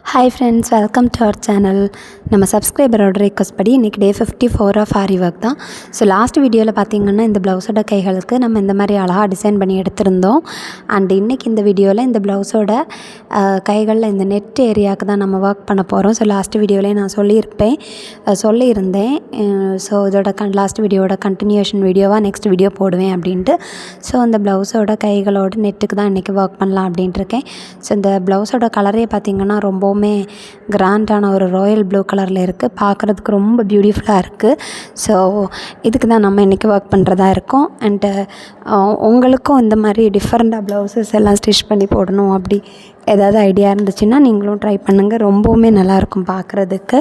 Hi friends, welcome to our channel. நம்ம சப்ஸ்கிரைபரோட request படி இன்றைக்கி டே 54 ஆஃப் ஆரி ஒர்க் தான். ஸோ லாஸ்ட் வீடியோவில் பார்த்திங்கன்னா இந்த ப்ளவுஸோட கைகளுக்கு நம்ம இந்த மாதிரி அழகாக டிசைன் பண்ணி எடுத்திருந்தோம். அண்ட் இன்றைக்கி இந்த வீடியோவில் இந்த ப்ளவுஸோட கைகளில் இந்த நெட் ஏரியாவுக்கு தான் நம்ம ஒர்க் பண்ண போகிறோம். ஸோ லாஸ்ட் வீடியோவிலே நான் சொல்லியிருந்தேன். ஸோ இதோட லாஸ்ட் வீடியோட கண்டினியூஷன் வீடியோவாக நெக்ஸ்ட் வீடியோ போடுவேன் அப்படின்ட்டு. ஸோ இந்த ப்ளவுஸோட கைகளோட நெட்டுக்கு தான் இன்றைக்கி ஒர்க் பண்ணலாம் அப்படின்ட்டு இருக்கேன். ஸோ இந்த ப்ளவுஸோட கலரே பார்த்திங்கன்னா ரொம்பவுமே கிராண்டான ஒரு ராயல் ப்ளூ கலரில் இருக்குது. பார்க்குறதுக்கு ரொம்ப பியூட்டிஃபுல்லாக இருக்குது. ஸோ இதுக்கு தான் நம்ம இன்றைக்கி ஒர்க் பண்ணுறதா இருக்கோம். அண்டு உங்களுக்கும் இந்த மாதிரி டிஃப்ரெண்ட்டாக ப்ளவுசஸ் எல்லாம் ஸ்டிச் பண்ணி போடணும் அப்படி ஏதாவது ஐடியா இருந்துச்சுன்னா நீங்களும் ட்ரை பண்ணுங்கள். ரொம்பவுமே நல்லாயிருக்கும் பார்க்குறதுக்கு.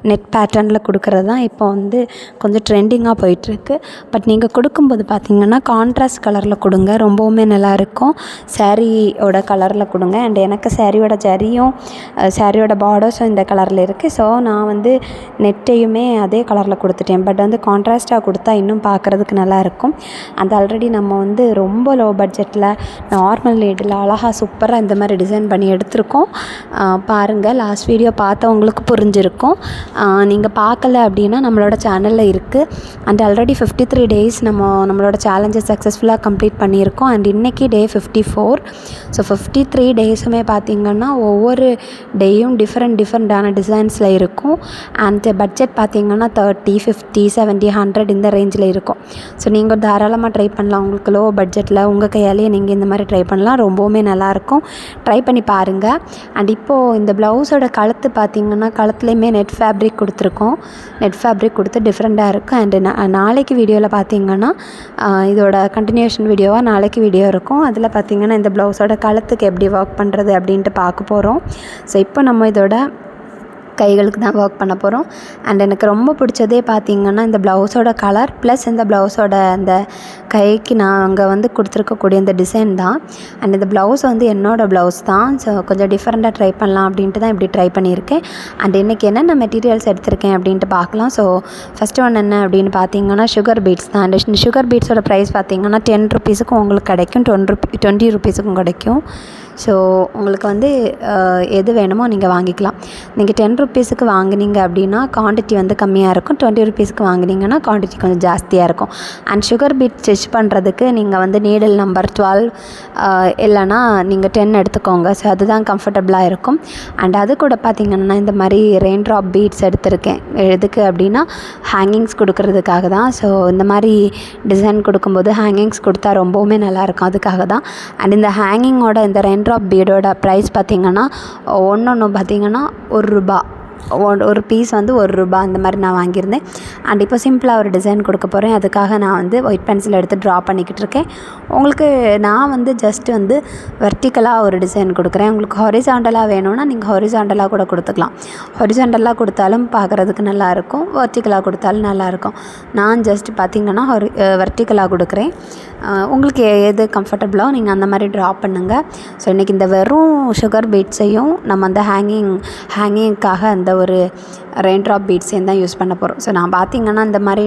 நெட் பேட்டர்னில் கொடுக்குறது தான் இப்போ வந்து கொஞ்சம் ட்ரெண்டிங்காக போயிட்டுருக்கு. பட் நீங்கள் கொடுக்கும்போது பார்த்திங்கன்னா கான்ட்ராஸ்ட் கலரில் கொடுங்க, ரொம்பவுமே நல்லாயிருக்கும். சாரியோட கலரில் கொடுங்க. அண்ட் எனக்கு சாரியோட ஜரியும் சாரியோட பார்டர்ஸும் இந்த கலரில் இருக்குது. ஸோ நான் வந்து நெட்டையுமே அதே கலரில் கொடுத்துட்டேன். பட் வந்து கான்ட்ராஸ்ட்டாக கொடுத்தா இன்னும் பார்க்குறதுக்கு நல்லாயிருக்கும். அந்த ஆல்ரெடி நம்ம வந்து ரொம்ப லோ பட்ஜெட்டில் நார்மல் நீடில் அழகாக சூப்பராக இந்த மாதிரி டிசைன் பண்ணி எடுத்திருக்கோம். பாருங்கள், லாஸ்ட் வீடியோ பார்த்தவங்களுக்கு புரிஞ்சிருக்கும். நீங்கள் பார்க்கல அப்படின்னா நம்மளோட சேனலில் இருக்குது. அண்ட் ஆல்ரெடி 53 டேஸ் நம்மளோட சேலஞ்சை சக்ஸஸ்ஃபுல்லாக கம்ப்ளீட் பண்ணியிருக்கோம். அண்ட் இன்றைக்கி டே 54. ஸோ 53 டேஸுமே பார்த்திங்கன்னா ஒவ்வொரு டேயும் டிஃப்ரெண்ட்டான டிசைன்ஸில் இருக்கும். அண்ட் பட்ஜெட் பார்த்திங்கன்னா 30, 50, 70, 100 இந்த ரேஞ்சில் இருக்கும். ஸோ நீங்கள் தாராளமாக ட்ரை பண்ணலாம். உங்களுக்கு லோ பட்ஜெட்டில் உங்கள் கையாலேயே நீங்கள் இந்த மாதிரி ட்ரை பண்ணலாம். ரொம்பவுமே நல்லாயிருக்கும். ட்ரை பண்ணி பாருங்கள். அண்ட் இப்போது இந்த ப்ளவுஸோட கழுத்து பார்த்திங்கன்னா கழுத்துலேயுமே நெட் ஃபேப்ரிக் கொடுத்துருக்கோம். நெட் ஃபேப்ரிக் கொடுத்து டிஃப்ரெண்ட்டாக இருக்குது. அண்டு நாளைக்கு வீடியோவில் பார்த்திங்கன்னா இதோட கண்டினியூஷன் வீடியோவாக நாளைக்கு வீடியோ இருக்கும். அதில் பார்த்திங்கன்னா இந்த ப்ளவுஸோட கழுத்துக்கு எப்படி ஒர்க் பண்ணுறது அப்படின்ட்டு பார்க்க போகிறோம். ஸோ இப்போ நம்ம இதோட கைகளுக்கு தான் ஒர்க் பண்ண போகிறோம். அண்ட் எனக்கு ரொம்ப பிடிச்சதே பார்த்திங்கன்னா இந்த ப்ளவுஸோட கலர் ப்ளஸ் இந்த ப்ளவுஸோட அந்த கைக்கு நான் அங்கே வந்து கொடுத்துருக்கக்கூடிய இந்த டிசைன் தான். அண்ட் இந்த ப்ளவுஸ் வந்து என்னோடய ப்ளவுஸ் தான். ஸோ கொஞ்சம் டிஃப்ரெண்ட்டாக ட்ரை பண்ணலாம் அப்படின்ட்டு தான் இப்படி ட்ரை பண்ணியிருக்கேன். அண்ட் இன்றைக்கி என்னென்ன மெட்டீரியல்ஸ் எடுத்திருக்கேன் அப்படின்ட்டு பார்க்கலாம். ஸோ ஃபஸ்ட்டு ஒன்று என்ன அப்படின்னு பார்த்திங்கன்னா சுகர் பீட்ஸ் தான். அண்ட் சுகர் பீட்ஸோட ப்ரைஸ் பார்த்திங்கன்னா 10 ருப்பீஸுக்கும் உங்களுக்கு கிடைக்கும், 20 ருப்பீஸுக்கும் கிடைக்கும். ஸோ உங்களுக்கு வந்து எது வேணுமோ நீங்கள் வாங்கிக்கலாம். நீங்கள் 10 ருப்பீஸுக்கு வாங்கினீங்க அப்படின்னா குவான்டிட்டி வந்து கம்மியாக இருக்கும். 20 ருப்பீஸுக்கு வாங்கினீங்கன்னா குவான்டிட்டி கொஞ்சம் ஜாஸ்தியாக இருக்கும். அண்ட் சுகர் பீட் ஸ்டிச் பண்ணுறதுக்கு நீங்கள் வந்து நீடில் நம்பர் 12 இல்லைனா நீங்கள் 10 எடுத்துக்கோங்க. ஸோ அதுதான் கம்ஃபர்டபுளாக இருக்கும். அண்ட் அது கூட பார்த்திங்கன்னா இந்த மாதிரி ரெயின் ட்ராப் பீட்ஸ் எடுத்திருக்கேன். எதுக்கு அப்படின்னா ஹேங்கிங்ஸ் கொடுக்கறதுக்காக தான். ஸோ இந்த மாதிரி டிசைன் கொடுக்கும்போது ஹேங்கிங்ஸ் கொடுத்தா ரொம்பவுமே நல்லாயிருக்கும், அதுக்காக தான். அண்ட் இந்த ஹேங்கிங்கோட இந்த ரெயின் ட்ராப் பீடோட ப்ரைஸ் பார்த்திங்கன்னா ஒன்று பார்த்திங்கன்னா ₹1. ஒரு பீஸ் வந்து ₹1 அந்த மாதிரி நான் வாங்கியிருந்தேன். அண்ட் இப்போ சிம்பிளாக ஒரு டிசைன் கொடுக்க போகிறேன். அதுக்காக நான் வந்து ஒயிட் பென்சில் எடுத்து ட்ரா பண்ணிக்கிட்டு இருக்கேன். உங்களுக்கு நான் வந்து ஜஸ்ட் வந்து வெர்டிக்கலாக ஒரு டிசைன் கொடுக்குறேன். உங்களுக்கு ஹொரிசாண்டலாக வேணும்னா நீங்கள் ஹொரிசாண்டலாக கூட கொடுத்துக்கலாம். ஹொரிசாண்டலாக கொடுத்தாலும் பார்க்குறதுக்கு நல்லாயிருக்கும், வெர்டிக்கலாக கொடுத்தாலும் நல்லாயிருக்கும். நான் ஜஸ்ட் பார்த்திங்கன்னா வெர்டிக்கலாக கொடுக்குறேன். உங்களுக்கு எது கம்ஃபர்டபுளோ நீங்கள் அந்த மாதிரி ட்ரா பண்ணுங்கள். ஸோ இன்றைக்கி இந்த வெறும் சுகர் பீட்ஸையும் நம்ம அந்த ஹேங்கிங்க்காக அந்த ஒரு ரெயின் ட்ராப் பீட்ஸையும் தான் யூஸ் பண்ண போகிறோம். ஸோ நான் பார்த்திங்கன்னா இந்த மாதிரி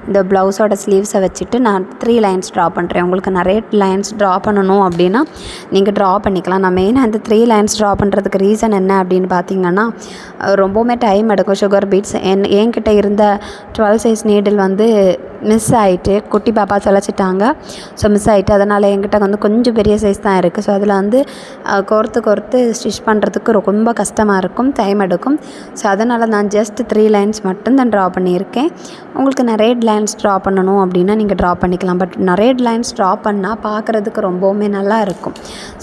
இந்த ப்ளவுஸோட ஸ்லீவ்ஸை வச்சுட்டு நான் 3 லைன்ஸ் ட்ரா பண்ணுறேன். உங்களுக்கு நிறைய லைன்ஸ் ட்ரா பண்ணணும் அப்படின்னா நீங்கள் ட்ரா பண்ணிக்கலாம். நான் மெயினாக அந்த 3 லைன்ஸ் ட்ரா பண்ணுறதுக்கு ரீசன் என்ன அப்படின்னு பார்த்திங்கன்னா ரொம்பவுமே டைம் எடுக்கும். சுகர் பீட்ஸ் என்கிட்ட இருந்த 12 சைஸ் நீடில் வந்து மிஸ் ஆகிட்டு, குட்டி பாப்பா தொலைச்சிட்டாங்க. ஸோ மிஸ் ஆகிட்டு, அதனால் என்கிட்ட வந்து கொஞ்சம் பெரிய சைஸ் தான் இருக்குது. ஸோ அதில் வந்து கோர்த்து ஸ்டிச் பண்ணுறதுக்கு ரொம்ப கஷ்டமாக இருக்கும், டைம் எடுக்கும். ஸோ அதனால் நான் ஜஸ்ட் 3 லைன்ஸ் மட்டும்தான் ட்ரா பண்ணியிருக்கேன். உங்களுக்கு நிறைய லைன்ஸ் ட்ரா பண்ணணும் அப்படின்னா நீங்கள் ட்ரா பண்ணிக்கலாம். பட் நிறைய லைன்ஸ் ட்ரா பண்ணால் பார்க்குறதுக்கு ரொம்பவுமே நல்லா இருக்கும்.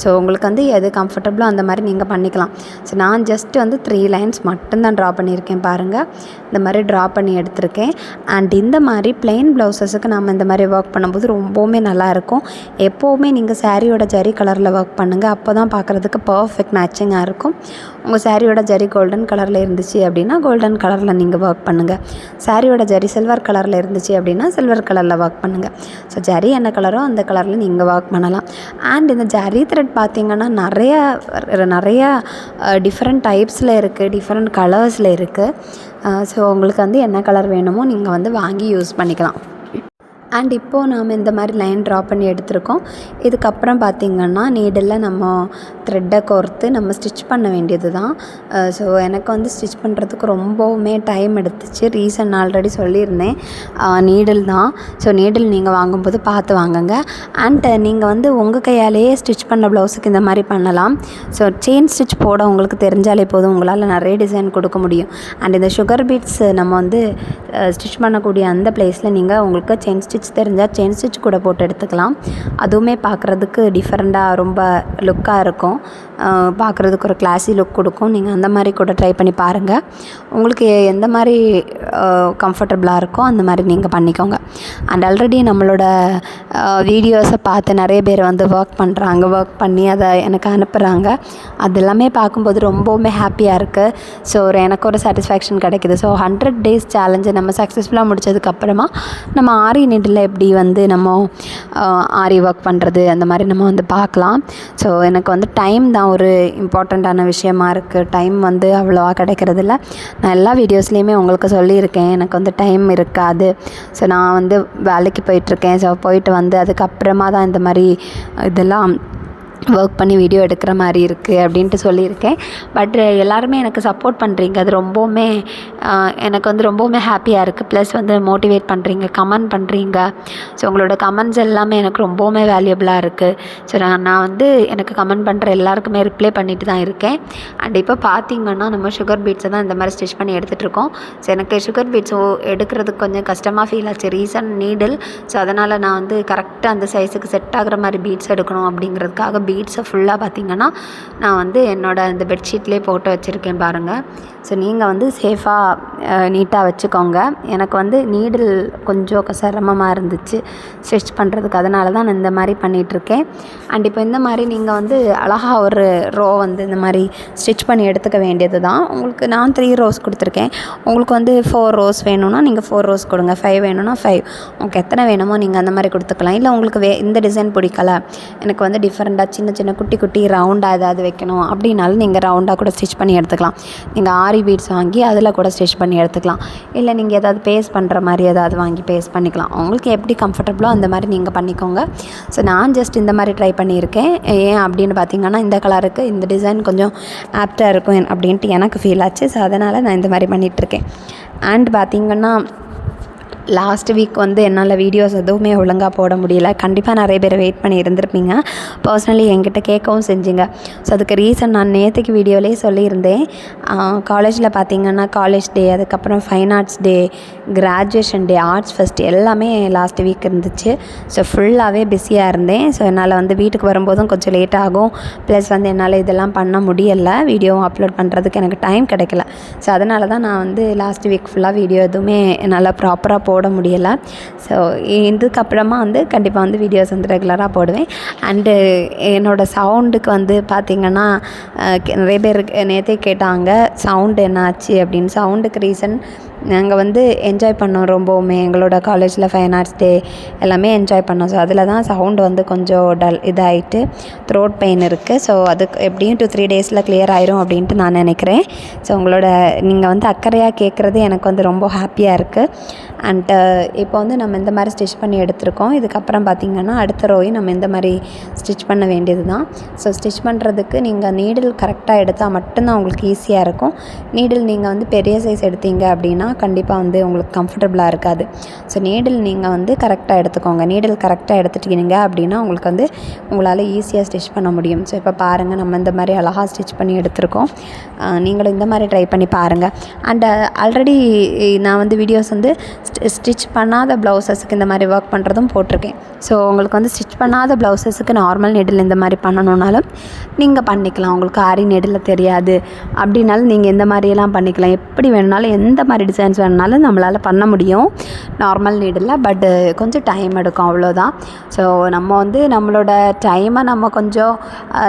ஸோ உங்களுக்கு வந்து எது கம்ஃபர்டபுளோ அந்த மாதிரி நீங்கள் பண்ணிக்கலாம். ஸோ நான் ஜஸ்ட் வந்து 3 லைன்ஸ் மட்டும்தான் ட்ரா பண்ணியிருக்கேன். பாருங்கள், இந்த மாதிரி ட்ரா பண்ணி எடுத்திருக்கேன். அண்ட் இந்த மாதிரி பிளெயின் ப்ளவுஸஸுக்கு நம்ம இந்த மாதிரி ஒர்க் பண்ணும்போது ரொம்பவுமே நல்லாயிருக்கும். எப்போவுமே நீங்கள் சாரியோட ஜரி கலரில் ஒர்க் பண்ணுங்கள். அப்போ தான் பார்க்குறதுக்கு பர்ஃபெக்ட் மேட்சிங்காக இருக்கும். உங்கள் சாரியோட ஜரி கோல்டன் கலரில் இருந்துச்சு அப்படின்னா கோல்டன் கலரில் நீங்கள் ஒர்க் பண்ணுங்கள். சாரியோட ஜரி சில்வர் கலரில் இருந்துச்சு அப்படின்னா சில்வர் கலரில் ஒர்க் பண்ணுங்கள். ஸோ ஜரி என்ன கலரோ அந்த கலரில் நீங்கள் ஒர்க் பண்ணலாம். அண்ட் இந்த ஜரி த்ரெட் பார்த்திங்கன்னா நிறையா டிஃப்ரெண்ட் டைப்ஸில் இருக்குது, டிஃப்ரெண்ட் கலர்ஸில் இருக்குது. ஸோ உங்களுக்கு வந்து என்ன கலர் வேணுமோ நீங்கள் வந்து வாங்கி யூஸ் பண்ணிக்கலாம். அண்ட் இப்போது நாம் இந்த மாதிரி லைன் ட்ரா பண்ணி எடுத்திருக்கோம். இதுக்கப்புறம் பார்த்திங்கன்னா நீடிலில் நம்ம த்ரெட்டை கோர்த்து நம்ம ஸ்டிச் பண்ண வேண்டியது தான். ஸோ எனக்கு வந்து ஸ்டிச் பண்ணுறதுக்கு ரொம்பவுமே டைம் எடுத்துச்சு. ரீசன் ஆல்ரெடி சொல்லியிருந்தேன், நீடில் தான். ஸோ நீடில் நீங்கள் வாங்கும்போது பார்த்து வாங்குங்க. அண்ட் நீங்கள் வந்து உங்கள் கையாலேயே ஸ்டிச் பண்ண ப்ளவுஸுக்கு இந்த மாதிரி பண்ணலாம். ஸோ செயின் ஸ்டிச் போட உங்களுக்கு தெரிஞ்சாலே போதும், உங்களால் நிறைய டிசைன் கொடுக்க முடியும். அண்ட் இந்த சுகர் பீட்ஸ் நம்ம வந்து ஸ்டிச் பண்ணக்கூடிய அந்த பிளேஸில் நீங்கள் உங்களுக்கு செயின் ஸ்டிச் தெரிஞ்சால் செயின் ஸ்டிச் கூட போட்டு எடுத்துக்கலாம். அதுவுமே பார்க்குறதுக்கு டிஃப்ரெண்ட்டாக ரொம்ப லுக்காக இருக்கும், பார்க்குறதுக்கு ஒரு கிளாஸி லுக் கொடுக்கும். நீங்கள் அந்த மாதிரி கூட ட்ரை பண்ணி பாருங்கள். உங்களுக்கு எந்த மாதிரி கம்ஃபர்டபுளாக இருக்கோ அந்த மாதிரி நீங்கள் பண்ணிக்கோங்க. அண்ட் ஆல்ரெடி நம்மளோட வீடியோஸை பார்த்து நிறைய பேர் வந்து ஒர்க் ஒர்க் பண்ணி அதை எனக்கு அனுப்புகிறாங்க. அது எல்லாமே பார்க்கும்போது ரொம்பவுமே ஹாப்பியாக இருக்குது. ஸோ எனக்கு ஒரு சாட்டிஸ்ஃபேக்ஷன் கிடைக்கிது. ஸோ 100 days சேலஞ்சை நம்ம சக்ஸஸ்ஃபுல்லாக முடித்ததுக்கப்புறமா நம்ம ஆரி நீடில் எப்படி வந்து நம்ம ஆரி ஒர்க் பண்ணுறது அந்த மாதிரி நம்ம வந்து பார்க்கலாம். ஸோ எனக்கு வந்து டைம் தான் ஒரு இம்பார்ட்டண்ட்டான விஷயமா இருக்குது. டைம் வந்து அவ்வளோவா கிடைக்கிறதில்ல. நான் எல்லா வீடியோஸ்லேயுமே உங்களுக்கு சொல்லியிருக்கேன், எனக்கு வந்து டைம் இருக்காது. ஸோ நான் வந்து வேலைக்கு போயிட்டுருக்கேன். ஸோ போயிட்டு வந்து அதுக்கப்புறமா தான் இந்த மாதிரி இதெல்லாம் ஒர்க் பண்ணி வீடியோ எடுக்கிற மாதிரி இருக்குது அப்படின்ட்டு சொல்லியிருக்கேன். பட் எல்லாருமே எனக்கு சப்போர்ட் பண்ணுறீங்க, அது ரொம்பவுமே எனக்கு வந்து ரொம்பவுமே ஹாப்பியாக இருக்குது. ப்ளஸ் வந்து மோட்டிவேட் பண்ணுறீங்க, கமெண்ட் பண்ணுறீங்க. ஸோ உங்களோட கமெண்ட்ஸ் எல்லாமே எனக்கு ரொம்பவுமே வேல்யூபிளாக இருக்குது. ஸோ நான் வந்து எனக்கு கமெண்ட் பண்ணுற எல்லாருக்குமே ரிப்ளை பண்ணிட்டு தான் இருக்கேன். அண்ட் இப்போ பார்த்திங்கன்னா நம்ம சுகர் பீட்ஸை தான் இந்த மாதிரி ஸ்டிச் பண்ணி எடுத்துகிட்ருக்கோம். ஸோ எனக்கு சுகர் பீட்ஸ் எடுக்கிறதுக்கு கொஞ்சம் கஷ்டமாக ஃபீல் ஆச்சு. Reason needle. ஸோ அதனால் நான் வந்து கரெக்டாக அந்த சைஸுக்கு செட் ஆகிற மாதிரி பீட்ஸ் எடுக்கணும் அப்படிங்கிறதுக்காக பீட்ஸை ஃபுல்லாக பார்த்திங்கன்னா நான் வந்து என்னோடய இந்த பெட்ஷீட்லேயே போட்டு வச்சுருக்கேன் பாருங்கள். ஸோ நீங்கள் வந்து சேஃபாக நீட்டாக வச்சுக்கோங்க. எனக்கு வந்து நீடில் கொஞ்சம் சிரமமாக இருந்துச்சு ஸ்டிச் பண்ணுறதுக்கு, அதனால தான் நான் இந்த மாதிரி பண்ணிகிட்ருக்கேன். அண்ட் இப்போ இந்த மாதிரி நீங்கள் வந்து அழகாக ஒரு ரோ வந்து இந்த மாதிரி ஸ்டிச் பண்ணி எடுத்துக்க வேண்டியது தான். உங்களுக்கு நான் 3 rows கொடுத்துருக்கேன். உங்களுக்கு வந்து 4 rows வேணும்னா நீங்கள் 4 rows கொடுங்க, 5 வேணும்னா 5. உங்களுக்கு எத்தனை வேணுமோ நீங்கள் அந்த மாதிரி கொடுத்துக்கலாம். இல்லை உங்களுக்கு இந்த டிசைன் பிடிக்கல, எனக்கு வந்து டிஃப்ரெண்ட்டாக சின்ன சின்ன குட்டி குட்டி ரவுண்டாக ஏதாவது வைக்கணும் அப்படின்னாலும் நீங்கள் ரவுண்டாக கூட ஸ்டிச் பண்ணி எடுத்துக்கலாம். நீங்கள் ஆரி பீட்ஸ் வாங்கி அதில் கூட ஸ்டிச் பண்ணி எடுத்துக்கலாம். இல்லை நீங்கள் ஏதாவது பேஸ்ட் பண்ணுற மாதிரி ஏதாவது வாங்கி பேஸ்ட் பண்ணிக்கலாம். உங்களுக்கு எப்படி கம்ஃபர்டபுளோ அந்த மாதிரி நீங்கள் பண்ணிக்கோங்க. ஸோ நான் ஜஸ்ட் இந்த மாதிரி ட்ரை பண்ணியிருக்கேன். ஏன் அப்படின்னு பார்த்தீங்கன்னா இந்த கலருக்கு இந்த டிசைன் கொஞ்சம் ஆப்டாக இருக்கும் அப்படின்ட்டு எனக்கு ஃபீல் ஆச்சு. ஸோ அதனால் நான் இந்த மாதிரி பண்ணிகிட்ருக்கேன். அண்ட் பார்த்திங்கன்னா லாஸ்ட் வீக் வந்து என்னால் வீடியோஸ் எதுவுமே ஒழுங்காக போட முடியல. கண்டிப்பாக நிறைய பேர் வெயிட் பண்ணி இருந்திருப்பீங்க. பர்சனலி என்கிட்ட கேட்கவும் செஞ்சிங்க. ஸோ அதுக்கு ரீசன் நான் நேற்றுக்கு வீடியோலேயே சொல்லியிருந்தேன். காலேஜில் பார்த்திங்கன்னா காலேஜ் டே, அதுக்கப்புறம் ஃபைன் ஆர்ட்ஸ் டே, கிராஜுவேஷன் டே, ஆர்ட்ஸ் ஃபெஸ்ட் எல்லாமே லாஸ்ட் வீக் இருந்துச்சு. ஸோ ஃபுல்லாகவே பிஸியாக இருந்தேன். ஸோ என்னால் வந்து வீட்டுக்கு வரும்போதும் கொஞ்சம் லேட் ஆகும். ப்ளஸ் வந்து என்னால் இதெல்லாம் பண்ண முடியலை, வீடியோவும் அப்லோட் பண்ணுறதுக்கு எனக்கு டைம் கிடைக்கல. ஸோ அதனால தான் நான் வந்து லாஸ்ட் வீக் ஃபுல்லாக வீடியோ எதுவுமே என்னால் ப்ராப்பராக போட முடியலை. ஸோ இதுக்கப்புறமா வந்து கண்டிப்பாக வந்து வீடியோஸ் வந்து ரெகுலராக போடுவேன். அண்டு என்னோடய சவுண்டுக்கு வந்து பார்த்திங்கன்னா நிறைய பேர் நேற்றே கேட்டாங்க சவுண்டு என்ன ஆச்சு அப்படின்னு. சவுண்டுக்கு ரீசன் நாங்கள் வந்து என்ஜாய் பண்ணோம் ரொம்பவுமே. எங்களோட காலேஜில் ஃபைன் ஆர்ட்ஸ் டே எல்லாமே என்ஜாய் பண்ணோம். ஸோ அதில் தான் சவுண்டு வந்து கொஞ்சம் இதாகிட்டு த்ரோட் பெயின் இருக்குது. ஸோ அதுக்கு எப்படியும் 2-3 days கிளியர் ஆயிரும் அப்படின்ட்டு நான் நினைக்கிறேன். ஸோ உங்களோட நீங்கள் வந்து அக்கறையாக கேட்குறது எனக்கு வந்து ரொம்ப ஹாப்பியாக இருக்குது. அண்ட் இப்போ வந்து நம்ம இந்த மாதிரி ஸ்டிச் பண்ணி எடுத்திருக்கோம். இதுக்கப்புறம் பார்த்திங்கன்னா அடுத்த ரோயும் நம்ம இந்த மாதிரி ஸ்டிச் பண்ண வேண்டியது தான். ஸோ ஸ்டிச் பண்ணுறதுக்கு நீங்கள் நீடில் கரெக்டாக எடுத்தால் மட்டும்தான் உங்களுக்கு ஈஸியாக இருக்கும். நீடில் நீங்கள் வந்து பெரிய சைஸ் எடுத்தீங்க அப்படின்னா கண்டிப்பாக வந்து உங்களுக்கு கம்ஃபர்டபுளாக இருக்காது. ஸோ நீடில் நீங்கள் வந்து கரெக்டாக எடுத்துக்கோங்க. நீடில் கரெக்டாக எடுத்துட்டீங்க அப்படின்னா உங்களுக்கு வந்து உங்களால் ஈஸியாக ஸ்டிச் பண்ண முடியும். ஸோ இப்போ பாருங்கள் நம்ம இந்த மாதிரி அழகாக ஸ்டிச் பண்ணி எடுத்திருக்கோம். நீங்களும் இந்த மாதிரி ட்ரை பண்ணி பாருங்கள். அண்ட் ஆல்ரெடி நான் வந்து வீடியோஸ் வந்து ஸ்டிச் பண்ணாத ப்ளவுஸஸுக்கு இந்த மாதிரி ஒர்க் பண்ணுறதும் போட்டிருக்கேன். ஸோ உங்களுக்கு வந்து ஸ்டிச் பண்ணாத ப்ளவுஸஸுக்கு நார்மல் நீடில் இந்த மாதிரி பண்ணணுன்னாலும் நீங்கள் பண்ணிக்கலாம். உங்களுக்கு ஆரி நீடில் தெரியாது அப்படின்னாலும் நீங்கள் இந்த மாதிரியெல்லாம் பண்ணிக்கலாம். எப்படி வேணுனாலும் எந்த மாதிரி டிசைன்ஸ் வேணுனாலும் நம்மளால் பண்ண முடியும் நார்மல் நீடில். பட் கொஞ்சம் டைம் எடுக்கும், அவ்வளோதான். ஸோ நம்ம வந்து நம்மளோட டைமை நம்ம கொஞ்சம்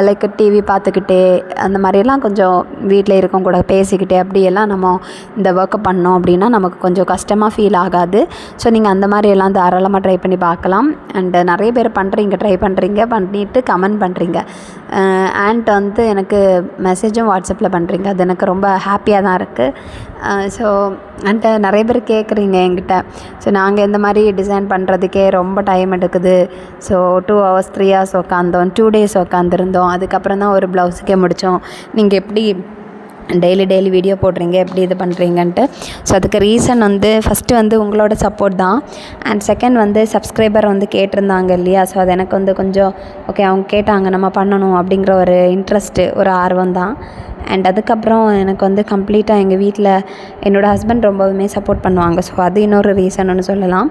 லைக் டிவி பார்த்துக்கிட்டே அந்த மாதிரியெல்லாம் கொஞ்சம் வீட்டில் இருக்கவங்க கூட பேசிக்கிட்டே அப்படியெல்லாம் நம்ம இந்த ஒர்க்கை பண்ணோம் அப்படின்னா நமக்கு கொஞ்சம் கஷ்டமாக ஃபீல் ஆகாது. ஸோ நீங்கள் அந்த மாதிரி எல்லாம் தாராளமாக ட்ரை பண்ணி பார்க்கலாம். அண்டு நிறைய பேர் ட்ரை பண்ணுறீங்க, பண்ணிவிட்டு கமெண்ட் பண்ணுறீங்க. அண்ட் வந்து எனக்கு மெசேஜும் வாட்ஸ்அப்பில் பண்ணுறீங்க. அது எனக்கு ரொம்ப ஹாப்பியாக தான் இருக்குது. ஸோ என்கிட்ட நிறைய பேர் கேட்குறீங்க என்கிட்ட. ஸோ நாங்கள் இந்த மாதிரி டிசைன் பண்ணுறதுக்கே ரொம்ப டைம் எடுக்குது. ஸோ 2 hours 3 hours உட்காந்தோம், 2 days உட்காந்துருந்தோம், அதுக்கப்புறம் தான் ஒரு ப்ளவுஸுக்கே முடித்தோம். நீங்கள் எப்படி டெய்லி வீடியோ போடுறீங்க, எப்படி இது பண்ணுறீங்கன்ட்டு. ஸோ அதுக்கு ரீசன் வந்து ஃபஸ்ட்டு வந்து உங்களோட சப்போர்ட் தான். அண்ட் செகண்ட் வந்து சப்ஸ்கிரைபர் வந்து கேட்டிருந்தாங்க இல்லையா. ஸோ அது எனக்கு வந்து கொஞ்சம் ஓகே, அவங்க கேட்டாங்க நம்ம பண்ணணும் அப்படிங்கிற ஒரு இன்ட்ரெஸ்ட்டு, ஒரு ஆர்வம் தான். அண்ட் அதுக்கப்புறம் எனக்கு வந்து கம்ப்ளீட்டாக எங்கள் வீட்டில் என்னோடய ஹஸ்பண்ட் ரொம்பவுமே சப்போர்ட் பண்ணுவாங்க. ஸோ அது இன்னொரு ரீசன்னு சொல்லலாம்.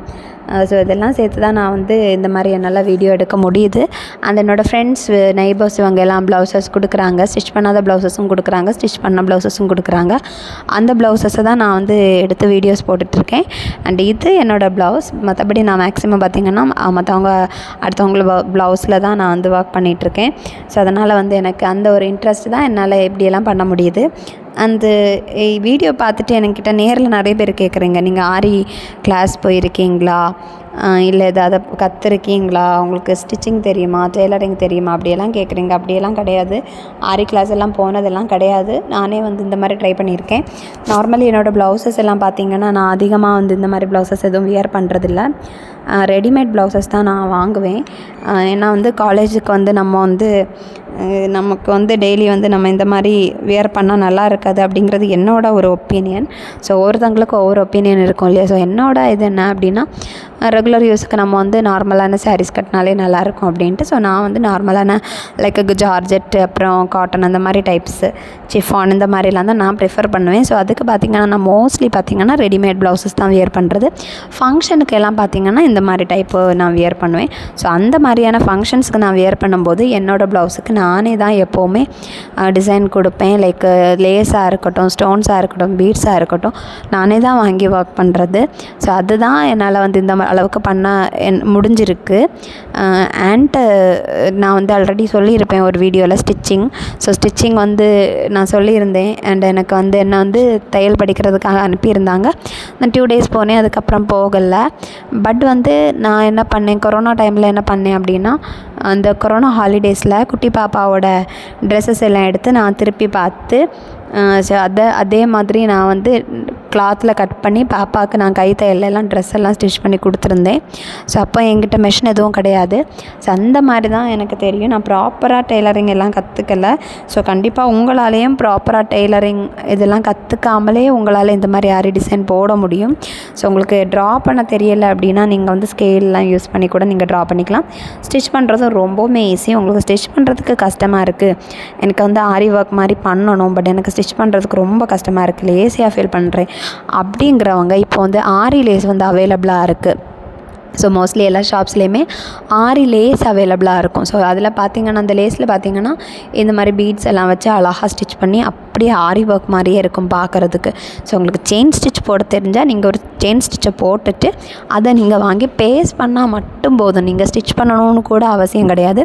ஸோ இதெல்லாம் சேர்த்து தான் நான் வந்து இந்த மாதிரி என்னால் வீடியோ எடுக்க முடியுது. அண்ட் என்னோடய ஃப்ரெண்ட்ஸ், நெய்பர்ஸ் இவங்க எல்லாம் ப்ளவுசஸ் கொடுக்குறாங்க, ஸ்டிச் பண்ணாத ப்ளவுசஸும் கொடுக்குறாங்க, ஸ்டிச் பண்ண ப்ளவுசஸும் கொடுக்குறாங்க. அந்த ப்ளவுசஸை தான் நான் வந்து எடுத்து வீடியோஸ் போட்டுட்ருக்கேன். அண்ட் இது என்னோடய ப்ளவுஸ். மற்றபடி நான் மேக்ஸிமம் பார்த்திங்கன்னா மற்றவங்க அடுத்தவங்கள ப்ளவுஸில் தான் நான் வந்து ஒர்க் பண்ணிகிட்ருக்கேன். ஸோ அதனால் வந்து எனக்கு அந்த ஒரு இன்ட்ரெஸ்ட் தான் என்னால் எப்படியெல்லாம் பண்ண முடியுது. அந்த வீடியோ பார்த்துட்டு என்கிட்ட நேரில் நிறைய பேர் கேட்குறீங்க, நீங்கள் ஆரி கிளாஸ் போயிருக்கீங்களா, இல்லை ஏதாவது கற்றுருக்கீங்களா, உங்களுக்கு ஸ்டிச்சிங் தெரியுமா, டெய்லரிங் தெரியுமா, அப்படியெல்லாம் கேட்குறீங்க. அப்படியெல்லாம் கிடையாது. ஆரி கிளாஸ் எல்லாம் போனதெல்லாம் கிடையாது. நானே வந்து இந்த மாதிரி ட்ரை பண்ணியிருக்கேன். நார்மலி என்னோடய ப்ளவுசஸ் எல்லாம் பார்த்திங்கன்னா நான் அதிகமாக வந்து இந்த மாதிரி ப்ளவுசஸ் எதுவும் வியர் பண்ணுறதில்ல. ரெடிமேட் ப்ளவுசஸ் தான் நான் வாங்குவேன். ஏன்னா வந்து காலேஜுக்கு வந்து நம்ம வந்து நமக்கு வந்து டெய்லி வந்து நம்ம இந்த மாதிரி வியர் பண்ணால் நல்லா இருக்காது அப்படிங்கிறது என்னோடய ஒரு ஒப்பீனியன். ஸோ ஒவ்வொருத்தவங்களுக்கும் ஒவ்வொரு ஒப்பீனியன் இருக்கும் இல்லையா. ஸோ என்னோடய இது என்ன அப்படின்னா, ரெகுலர் யூஸுக்கு நம்ம வந்து நார்மலான சாரீஸ் கட்டினாலே நல்லாயிருக்கும் அப்படின்ட்டு. ஸோ நான் வந்து நார்மலான லைக் ஜார்ஜெட், அப்புறம் காட்டன், அந்த மாதிரி டைப்ஸு, சிஃபான், இந்த மாதிரிலாம் தான் நான் ப்ரிஃபர் பண்ணுவேன். ஸோ அதுக்கு பார்த்திங்கன்னா நான் மோஸ்ட்லி பார்த்திங்கன்னா ரெடிமேட் ப்ளவுசஸ் தான் வியர் பண்ணுறது. ஃபங்க்ஷனுக்கு எல்லாம் பார்த்திங்கன்னா இந்த மாதிரி டைப்பு நான் வியர் பண்ணுவேன். ஸோ அந்த மாதிரியான ஃபங்க்ஷன்ஸ்க்கு நான் வியர் பண்ணும்போது என்னோடய ப்ளவுஸுக்கு நானே தான் எப்போவுமே டிசைன் கொடுப்பேன். லைக் லேஸாக இருக்கட்டும், ஸ்டோன்ஸாக இருக்கட்டும், பீட்ஸாக இருக்கட்டும், நானே தான் வாங்கி ஒர்க் பண்ணுறது. ஸோ அதுதான் என்னால் வந்து இந்த அளவுக்கு பண்ண முடிஞ்சிருக்கு. அண்ட் நான் வந்து ஆல்ரெடி சொல்லியிருப்பேன் ஒரு வீடியோவில் ஸ்டிச்சிங். ஸோ ஸ்டிச்சிங் வந்து நான் சொல்லியிருந்தேன். அண்ட் எனக்கு வந்து என்னை வந்து தையல் படிக்கிறதுக்காக அனுப்பியிருந்தாங்க. நான் 2 days போனேன், அதுக்கப்புறம் போகலை. பட் வந்து நான் என்ன பண்ணேன், கொரோனா டைமில் என்ன பண்ணேன் அப்படின்னா, அந்த கொரோனா ஹாலிடேஸில் குட்டி பாப்பாவோட ட்ரெஸ்ஸஸ் எல்லாம் எடுத்து நான் திருப்பி பார்த்து, ஸோ அதே மாதிரி நான் வந்து கிளாத்தில் கட் பண்ணி பாப்பாவுக்கு நான் கை தையலெல்லாம் ட்ரெஸ் எல்லாம் ஸ்டிச் பண்ணி கொடுத்துருந்தேன். ஸோ அப்போ என்கிட்ட மிஷின் எதுவும் கிடையாது. ஸோ அந்த மாதிரி தான் எனக்கு தெரியும். நான் ப்ராப்பராக டெய்லரிங் எல்லாம் கற்றுக்கல. ஸோ கண்டிப்பாக உங்களாலேயும் ப்ராப்பராக டெய்லரிங் இதெல்லாம் கற்றுக்காமலே உங்களால் இந்த மாதிரி ஆரி டிசைன் போட முடியும். ஸோ உங்களுக்கு ட்ரா பண்ண தெரியலை அப்படின்னா நீங்கள் வந்து ஸ்கேல்லாம் யூஸ் பண்ணி கூட நீங்கள் ட்ரா பண்ணிக்கலாம். ஸ்டிச் பண்ணுறதும் ரொம்பவுமே ஈஸி. உங்களுக்கு ஸ்டிச் பண்ணுறதுக்கு கஷ்டமாக இருக்குது, எனக்கு வந்து ஆரி ஒர்க் மாதிரி பண்ணணும், பட் எனக்கு ஸ்டிச் பண்ணுறதுக்கு ரொம்ப கஷ்டமாக இருக்குது, லேசியாக ஃபீல் பண்ணுறேன் அப்படிங்கிறவங்க இப்போ வந்து ஆரி லேஸ் வந்து அவைலபிளாக இருக்குது. ஸோ மோஸ்ட்லி எல்லா ஷாப்ஸ்லேயுமே ஆரி லேஸ் அவைலபிளாக இருக்கும். ஸோ அதில் பார்த்திங்கன்னா, அந்த லேஸில் பார்த்திங்கன்னா இந்த மாதிரி பீட்ஸ் எல்லாம் வச்சு அழகாக ஸ்டிச் பண்ணி அப்படியே ஆரி ஒர்க் மாதிரியே இருக்கும் பார்க்குறதுக்கு. ஸோ உங்களுக்கு செயின் ஸ்டிச் போட தெரிஞ்சால் நீங்கள் ஒரு செயின் ஸ்டிச்சை போட்டுட்டு அதை நீங்கள் வாங்கி பேஸ்ட் பண்ணால் மட்டும் போதும். நீங்கள் ஸ்டிச் பண்ணணும்னு கூட அவசியம் கிடையாது,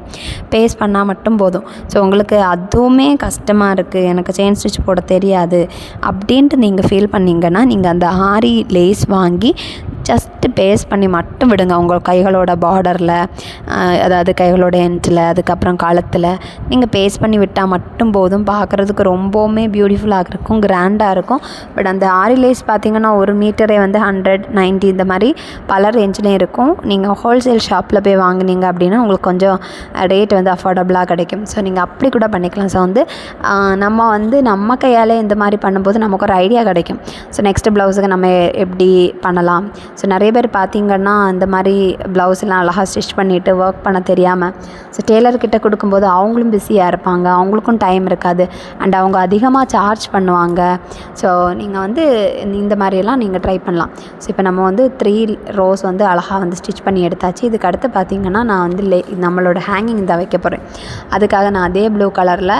பேஸ்ட் பண்ணால் மட்டும் போதும். ஸோ உங்களுக்கு அதுவுமே கஷ்டமாக இருக்குது, எனக்கு செயின் ஸ்டிச் போட தெரியாது அப்படின்ட்டு நீங்கள் ஃபீல் பண்ணிங்கன்னா, நீங்கள் அந்த ஆரி லேஸ் வாங்கி ஜஸ்ட்டு பேஸ்ட் பண்ணி மட்டும் விடுங்க. உங்கள் கைகளோட பார்டரில், அதாவது கைகளோட எண்ட்டில், அதுக்கப்புறம் கழுத்தில் நீங்கள் பேஸ்ட் பண்ணி விட்டால் மட்டும் போதும். பார்க்குறதுக்கு ரொம்பவுமே பியூட்டிஃபுல்லாக இருக்கும், கிராண்டாக இருக்கும். பட் அந்த ஆரி லேஸ் பார்த்திங்கன்னா ஒரு மீட்டரே வந்து 190 இந்த மாதிரி பல ரேஞ்சிலே இருக்கும். நீங்கள் ஹோல்சேல் ஷாப்பில் போய் வாங்கினீங்க அப்படின்னா உங்களுக்கு கொஞ்சம் ரேட் வந்து அஃபோர்டபுளாக கிடைக்கும். ஸோ நீங்கள் அப்படி கூட பண்ணிக்கலாம். ஸோ வந்து நம்ம கையால் இந்த மாதிரி பண்ணும்போது நமக்கு ஒரு ஐடியா கிடைக்கும். ஸோ நெக்ஸ்ட்டு ப்ளவுஸுக்கு நம்ம எப்படி பண்ணலாம். ஸோ நிறைய பேர் பார்த்திங்கன்னா இந்த மாதிரி ப்ளவுஸ்லாம் அழகாக ஸ்டிச் பண்ணிவிட்டு ஒர்க் பண்ண தெரியாமல் ஸோ டெய்லர்கிட்ட கொடுக்கும்போது அவங்களும் பிஸியாக இருப்பாங்க, அவங்களுக்கும் டைம் இருக்காது, அண்ட் அவங்க அதிகமாக சார்ஜ் பண்ணுவாங்க. ஸோ நீங்கள் வந்து இந்த மாதிரியெல்லாம் நீங்கள் ட்ரை பண்ணலாம். ஸோ இப்போ நம்ம வந்து 3 rows வந்து அழகாக வந்து ஸ்டிச் பண்ணி எடுத்தாச்சு. இதுக்கு அடுத்து பார்த்திங்கன்னா நான் வந்து நம்மளோட ஹேங்கிங் தான் வைக்க போகிறேன். அதுக்காக நான் அதே ப்ளூ கலரில்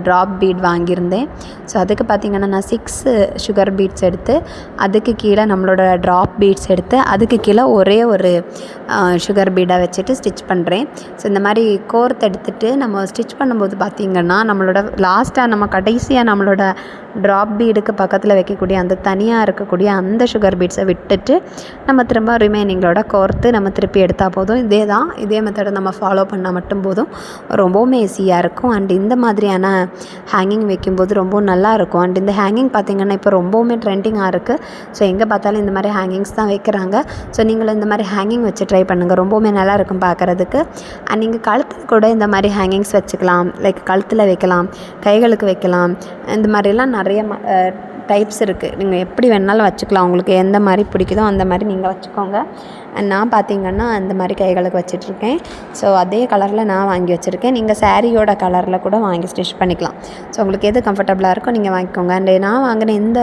ட்ராப் பீட் வாங்கியிருந்தேன். ஸோ அதுக்கு பார்த்திங்கன்னா நான் 6 சுகர் பீட்ஸ் எடுத்து, அதுக்கு கீழே நம்மளோட ட்ராப் பீட்ஸ் எடுத்து, அதுக்கு கீழே ஒரே ஒரு சுகர் பீடாக வச்சுட்டு ஸ்டிச் பண்ணுறேன். ஸோ இந்த மாதிரி கோர்த்து எடுத்துகிட்டு நம்ம ஸ்டிச் பண்ணும்போது பார்த்திங்கன்னா நம்மளோட லாஸ்ட்டாக நம்ம கடைசியாக நம்மளோட ட்ராப் பீடுக்கு பக்கத்தில் வைக்கக்கூடிய அந்த தனியாக இருக்கக்கூடிய அந்த சுகர் பீட்ஸை விட்டுட்டு நம்ம திரும்ப ரிமைனிங்களோட கோர்த்து நம்ம திருப்பி எடுத்தால் போதும். இதே மெத்தடை நம்ம ஃபாலோ பண்ணால் மட்டும் போதும். ரொம்பவுமே ஈஸியாக இருக்கும். அண்ட் இந்த மாதிரியான ஹேங்கிங் வைக்கும்போது ரொம்ப நல்லாயிருக்கும். அண்ட் இந்த ஹேங்கிங் பார்த்திங்கன்னா இப்போ ரொம்பவுமே ட்ரெண்டிங்காக இருக்குது. ஸோ எங்கே பார்த்தாலும் இந்த மாதிரி ஹேங்கிங்ஸ் தான் வைக்கிறாங்க. ஸோ நீங்களும் இந்த மாதிரி ஹேங்கிங் வச்சு ட்ரை பண்ணுங்கள். ரொம்பவுமே நல்லாயிருக்கும் பார்க்குறதுக்கு. அண்ட் நீங்கள் கழுத்தில் கூட இந்த மாதிரி ஹேங்கிங்ஸ் வச்சுக்கலாம். லைக் கழுத்தில் வைக்கலாம், கைகளுக்கு வைக்கலாம். இந்த மாதிரிலாம் நிறைய டைப்ஸ் இருக்குது. நீங்கள் எப்படி வேணாலும் வச்சுக்கலாம். உங்களுக்கு எந்த மாதிரி பிடிக்குதோ அந்த மாதிரி நீங்கள் வச்சுக்கோங்க. நான் பார்த்திங்கன்னா அந்த மாதிரி கைகளுக்கு வச்சிட்ருக்கேன். ஸோ அதே கலரில் நான் வாங்கி வச்சுருக்கேன். நீங்கள் சாரியோட கலரில் கூட வாங்கி ஸ்டிச் பண்ணிக்கலாம். ஸோ உங்களுக்கு எது கம்ஃபர்டபுளாக இருக்கோ நீங்கள் வாங்கிக்கோங்க. அண்ட் நான் வாங்கின இந்த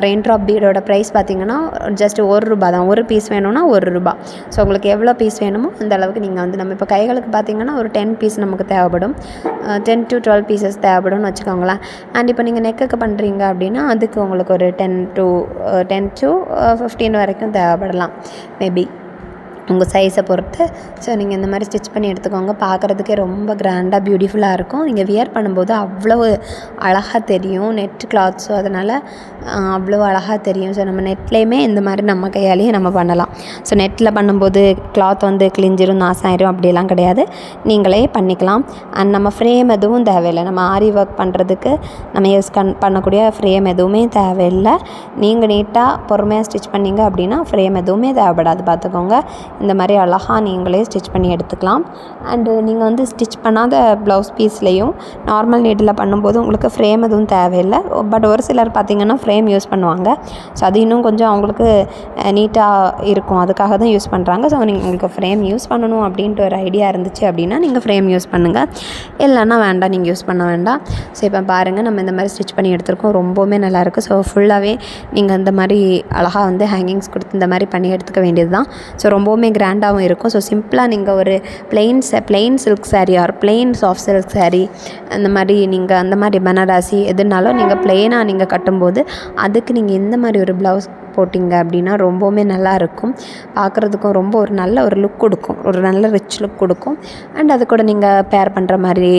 ரெயின் ட்ராப் பீடோட ப்ரைஸ் பார்த்திங்கன்னா ஜஸ்ட் ₹1 தான். ஒரு பீஸ் வேணும்னா ₹1. ஸோ உங்களுக்கு எவ்வளோ பீஸ் வேணுமோ அந்த அளவுக்கு நீங்கள் வந்து நம்ம இப்போ கைகளுக்கு பார்த்திங்கன்னா ஒரு 10 பீஸ் நமக்கு தேவைப்படும். 10 to 12 பீசஸ் தேவைப்படும்னு வச்சுக்கோங்களேன். அண்ட் இப்போ நீங்கள் நெக்குக்கு பண்ணுறீங்க அப்படின்னா அதுக்கு உங்களுக்கு ஒரு 10 to 15 வரைக்கும் தேவைப்படலாம் மேபி, உங்கள் சைஸை பொறுத்து. ஸோ நீங்கள் இந்த மாதிரி ஸ்டிச் பண்ணி எடுத்துக்கோங்க. பார்க்குறதுக்கே ரொம்ப கிராண்டாக பியூட்டிஃபுல்லாக இருக்கும். நீங்கள் வியர் பண்ணும்போது அவ்வளோ அழகாக தெரியும். நெட் கிளாத்ஸோ அதனால் அவ்வளோ அழகாக தெரியும். ஸோ நம்ம நெட்லேயுமே இந்த மாதிரி நம்ம கையாலேயே நம்ம பண்ணலாம். ஸோ நெட்டில் பண்ணும்போது கிளாத் வந்து கிழிஞ்சிரும், நாசாயிரும் அப்படிலாம் கிடையாது. நீங்களே பண்ணிக்கலாம். அண்ட் நம்ம ஃப்ரேம் எதுவும் தேவையில்லை. நம்ம ஆரி ஒர்க் பண்ணுறதுக்கு நம்ம யூஸ் பண்ணக்கூடிய ஃப்ரேம் எதுவுமே தேவையில்லை. நீங்கள் நீட்டாக பொறுமையாக ஸ்டிச் பண்ணிங்க அப்படின்னா ஃப்ரேம் எதுவுமே தேவைப்படாது. பார்த்துக்கோங்க. இந்த மாதிரி அழகாக நீங்களே ஸ்டிச் பண்ணி எடுத்துக்கலாம். அண்டு நீங்கள் வந்து ஸ்டிச் பண்ணாத ப்ளவுஸ் பீஸ்லேயும் நார்மல் நீட்டில் பண்ணும்போது உங்களுக்கு ஃப்ரேம் எதுவும் தேவையில்லை. பட் ஒரு சிலர் பார்த்திங்கன்னா ஃப்ரேம் யூஸ் பண்ணுவாங்க. ஸோ அது இன்னும் கொஞ்சம் அவங்களுக்கு நீட்டாக இருக்கும். அதுக்காக தான் யூஸ் பண்ணுறாங்க. ஸோ நீங்கள் உங்களுக்கு ஃப்ரேம் யூஸ் பண்ணணும் அப்படின்ட்டு ஒரு ஐடியா இருந்துச்சு அப்படின்னா நீங்கள் ஃப்ரேம் யூஸ் பண்ணுங்கள். இல்லைன்னா வேண்டாம், நீங்கள் யூஸ் பண்ண வேண்டாம். ஸோ இப்போ பாருங்கள், நம்ம இந்த மாதிரி ஸ்டிச் பண்ணி எடுத்துருக்கோம். ரொம்பவுமே நல்லாயிருக்கு. ஸோ ஃபுல்லாகவே நீங்கள் இந்த மாதிரி அழகாக வந்து ஹேங்கிங்ஸ் கொடுத்து இந்த மாதிரி பண்ணி எடுத்துக்க வேண்டியது தான். ஸோ ரொம்பவுமே கிராண்டாகவும் இருக்கும். ஸோ சிம்பிளாக நீங்கள் ஒரு plain silk sari or plain soft silk sari அந்த மாதிரி நீங்கள் அந்த மாதிரி பனாரசி எதுனாலும் நீங்கள் பிளெயினாக நீங்கள் கட்டும்போது அதுக்கு நீங்கள் இந்த மாதிரி ஒரு ப்ளவுஸ் போட்டிங்க அப்படின்னா ரொம்பவுமே நல்லாயிருக்கும். பார்க்குறதுக்கும் ரொம்ப ஒரு நல்ல ஒரு லுக் கொடுக்கும். ஒரு நல்ல ரிச் லுக் கொடுக்கும். அண்ட் அது கூட நீங்கள் பேர் பண்ணுற மாதிரி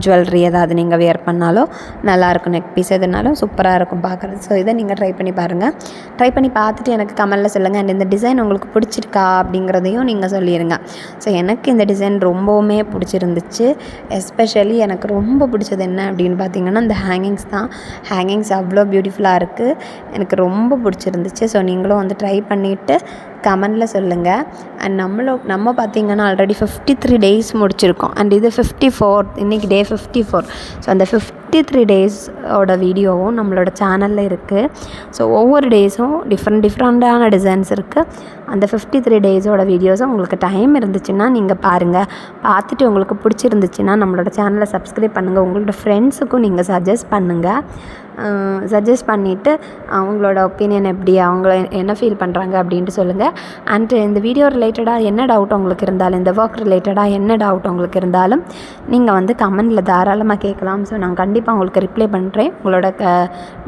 ஜுவல்லரி ஏதாவது நீங்கள் வியர் பண்ணாலும் நல்லாயிருக்கும். நெக் பீஸ் எதுனாலும் சூப்பராக இருக்கும் பார்க்குறது. ஸோ இதை நீங்கள் ட்ரை பண்ணி பாருங்கள். ட்ரை பண்ணி பார்த்துட்டு எனக்கு கமெண்டில் சொல்லுங்கள். அண்ட் இந்த டிசைன் உங்களுக்கு பிடிச்சிருக்கா அப்படிங்கிறதையும் நீங்கள் சொல்லிடுங்க. ஸோ எனக்கு இந்த டிசைன் ரொம்பவுமே பிடிச்சிருந்துச்சு. எஸ்பெஷலி எனக்கு ரொம்ப பிடிச்சது என்ன அப்படின்னு பார்த்தீங்கன்னா இந்த ஹேங்கிங்ஸ் தான். ஹேங்கிங்ஸ் அவ்வளோ பியூட்டிஃபுல்லாக இருக்குது. எனக்கு ரொம்ப பிடிச்சிருந்துச்சு. ஸோ நீங்களும் வந்து ட்ரை பண்ணிவிட்டு கமெண்டில் சொல்லுங்கள். அண்ட் நம்ம பார்த்திங்கன்னா ஆல்ரெடி 53 days முடிச்சிருக்கோம். அண்ட் இது 54, இன்றைக்கி டே 54. ஸோ அந்த 53 days வீடியோவும் நம்மளோட சேனலில் இருக்குது. ஸோ ஒவ்வொரு டேஸும் டிஃப்ரெண்ட்டான டிசைன்ஸ் இருக்குது. அந்த 53 days வீடியோஸும் உங்களுக்கு டைம் இருந்துச்சுன்னா நீங்கள் பாருங்கள். பார்த்துட்டு உங்களுக்கு பிடிச்சிருந்துச்சுன்னா நம்மளோட சேனலை சப்ஸ்கிரைப் பண்ணுங்கள். உங்களோட ஃப்ரெண்ட்ஸுக்கும் நீங்கள் சஜஸ்ட் பண்ணுங்கள். சஜஸ்ட் பண்ணிவிட்டு அவங்களோட ஒப்பீனியன் எப்படி, அவங்க என்ன ஃபீல் பண்ணுறாங்க அப்படின்ட்டு சொல்லுங்கள். அண்ட் இந்த வீடியோ ரிலேட்டடாக என்ன டவுட் உங்களுக்கு இருந்தாலும், இந்த ஒர்க் ரிலேட்டடாக என்ன டவுட் உங்களுக்கு இருந்தாலும் நீங்கள் வந்து கமெண்டில் தாராளமாக கேட்கலாம். ஸோ நான் கண்டிப்பாக உங்களுக்கு ரிப்ளை பண்ணுறேன். உங்களோட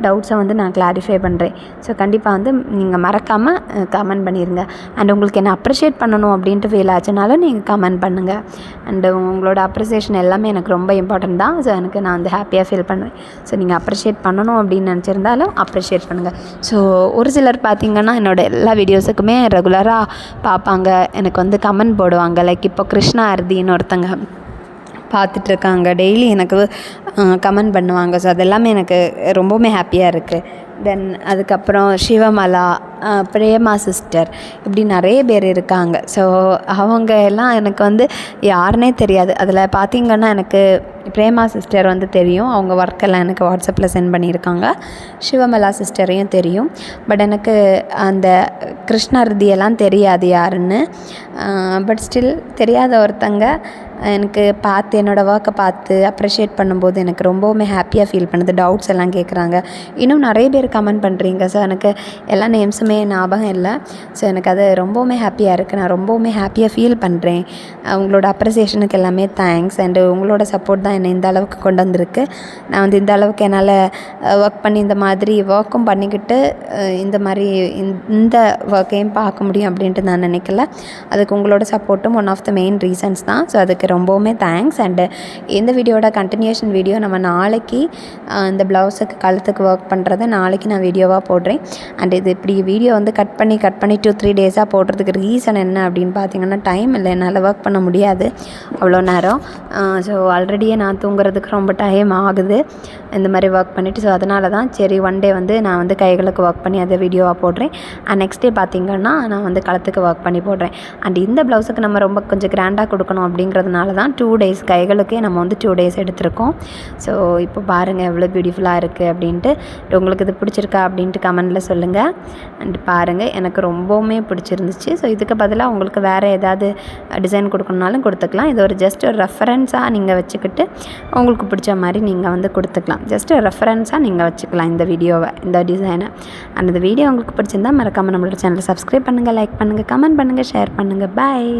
டவுட்ஸை வந்து நான் கிளாரிஃபை பண்ணுறேன். ஸோ கண்டிப்பாக வந்து நீங்கள் மறக்காமல் கமெண்ட் பண்ணிடுங்க. அண்ட் உங்களுக்கு என்ன அப்ரிஷியேட் பண்ணணும் அப்படின்ட்டு ஃபீல் ஆச்சுனாலும் நீங்கள் கமெண்ட் பண்ணுங்கள். அண்டு உங்களோட அப்ரிசியேஷன் எல்லாமே எனக்கு ரொம்ப இம்பார்ட்டன்ட் தான். ஸோ எனக்கு நான் வந்து ஹாப்பியாக ஃபீல் பண்ணுவேன். ஸோ நீங்கள் அப்ரிஷியேட் பண்ணணும் அப்படின்னு நினச்சிருந்தாலும் அப்ரிஷியேட் பண்ணுங்கள். ஸோ ஒரு சிலர் பார்த்திங்கன்னா என்னோடய எல்லா வீடியோஸுக்குமே ரெகுலராக பார்ப்பாங்க. எனக்கு வந்து கமெண்ட் போடுவாங்க. லைக் இப்போ கிருஷ்ணா அர்தின்னு ஒருத்தங்க பார்த்துட்ருக்காங்க. டெய்லி எனக்கு கமெண்ட் பண்ணுவாங்க. ஸோ அதெல்லாமே எனக்கு ரொம்பவுமே ஹாப்பியாக இருக்குது. தென் அதுக்கப்புறம் சிவமலா, பிரேமா சிஸ்டர், இப்படி நிறைய பேர் இருக்காங்க. ஸோ அவங்க எல்லாம் எனக்கு வந்து யாருன்னே தெரியாது. அதில் பார்த்திங்கன்னா எனக்கு பிரேமா சிஸ்டர் வந்து தெரியும். அவங்க ஒர்க்கெல்லாம் எனக்கு வாட்ஸ்அப்பில் சென்ட் பண்ணியிருக்காங்க. சிவமலா சிஸ்டரையும் தெரியும். பட் எனக்கு அந்த கிருஷ்ணார்தியெல்லாம் தெரியாது யாருன்னு. பட் ஸ்டில் தெரியாத ஒருத்தங்க எனக்கு பார்த்து என்னோடய ஒர்க்கை பார்த்து அப்ரிஷியேட் பண்ணும்போது எனக்கு ரொம்பவுமே ஹாப்பியாக ஃபீல் பண்ணுது. டவுட்ஸ் எல்லாம் கேட்குறாங்க. இன்னும் நிறைய பேர் கமெண்ட் பண்ணுறீங்க. ஸோ எனக்கு எல்லா நேம்ஸுமே ஞாபகம் இல்லை. ஸோ எனக்கு அது ரொம்பவுமே ஹாப்பியாக இருக்குது. நான் ரொம்பவுமே ஹாப்பியாக ஃபீல் பண்ணுறேன். உங்களோட அப்ரிசியேஷனுக்கு எல்லாமே தேங்க்ஸ். அண்டு உங்களோட சப்போர்ட் தான் என்னை இந்த அளவுக்கு கொண்டு வந்திருக்கு. நான் வந்து இந்த அளவுக்கு என்னால் ஒர்க் பண்ணி இந்த மாதிரி ஒர்க்கும் பண்ணிக்கிட்டு இந்த மாதிரி இந்த ஒர்க்கையும் பார்க்க முடியும் அப்படின்ட்டு நான் நினைக்கல. அதுக்கு உங்களோட சப்போர்ட்டும் one of the main reasons தான். ஸோ அதுக்கு அதுக்கு ரொம்பவுமே தேங்க்ஸ். அண்டு இந்த வீடியோட கண்டினியூஷன் வீடியோ நம்ம நாளைக்கு இந்த ப்ளவுஸுக்கு கழுத்துக்கு ஒர்க் பண்ணுறதை நாளைக்கு நான் வீடியோவாக போடுறேன். அண்ட் இது இப்படி வீடியோ வந்து கட் பண்ணி 2-3 டேஸாக போடுறதுக்கு ரீசன் என்ன அப்படின்னு பார்த்தீங்கன்னா, டைம் இல்லை, என்னால் ஒர்க் பண்ண முடியாது அவ்வளோ நேரம். ஸோ ஆல்ரெடியே நான் தூங்குறதுக்கு ரொம்ப டைம் ஆகுது இந்த மாதிரி ஒர்க் பண்ணிவிட்டு. ஸோ அதனால தான் சரி ஒன் டே வந்து நான் வந்து கைகளுக்கு ஒர்க் பண்ணி அதை வீடியோவாக போடுறேன். அண்ட் நெக்ஸ்ட் டே பார்த்திங்கன்னா நான் வந்து கழுத்துக்கு ஒர்க் பண்ணி போடுறேன். அண்ட் இந்த ப்ளவுஸுக்கு நம்ம ரொம்ப கொஞ்சம் கிராண்டாக கொடுக்கணும் அப்படிங்கிறதுனால தான் 2 டேஸ் கைகளுக்கே நம்ம வந்து 2 டேஸ் எடுத்திருக்கோம். ஸோ இப்போ பாருங்கள் எவ்வளோ பியூட்டிஃபுல்லாக இருக்குது அப்படின்ட்டு. உங்களுக்கு இது பிடிச்சிருக்கா அப்படின்ட்டு கமெண்டில் சொல்லுங்கள். அண்ட் பாருங்கள் எனக்கு ரொம்பவுமே பிடிச்சிருந்துச்சு. ஸோ இதுக்கு பதிலாக உங்களுக்கு வேறு ஏதாவது டிசைன் கொடுக்கணுனாலும் கொடுத்துக்கலாம். இது ஒரு ஜஸ்ட் ஒரு ரெஃபரன்ஸாக நீங்கள் வச்சுக்கிட்டு உங்களுக்கு பிடிச்ச மாதிரி நீங்கள் வந்து கொடுத்துக்கலாம். ஜஸ்ட் ரெஃபரன்ஸாக நீங்கள் வச்சுக்கலாம் இந்த வீடியோவை, இந்த டிசைனை. அண்ட் இந்த வீடியோ உங்களுக்கு பிடிச்சிருந்தால் மறக்காமல் நம்மளோட சேனலை சப்ஸ்கிரைப் பண்ணுங்கள், லைக் பண்ணுங்கள், கமெண்ட் பண்ணுங்கள், ஷேர் பண்ணுங்கள். பாய்.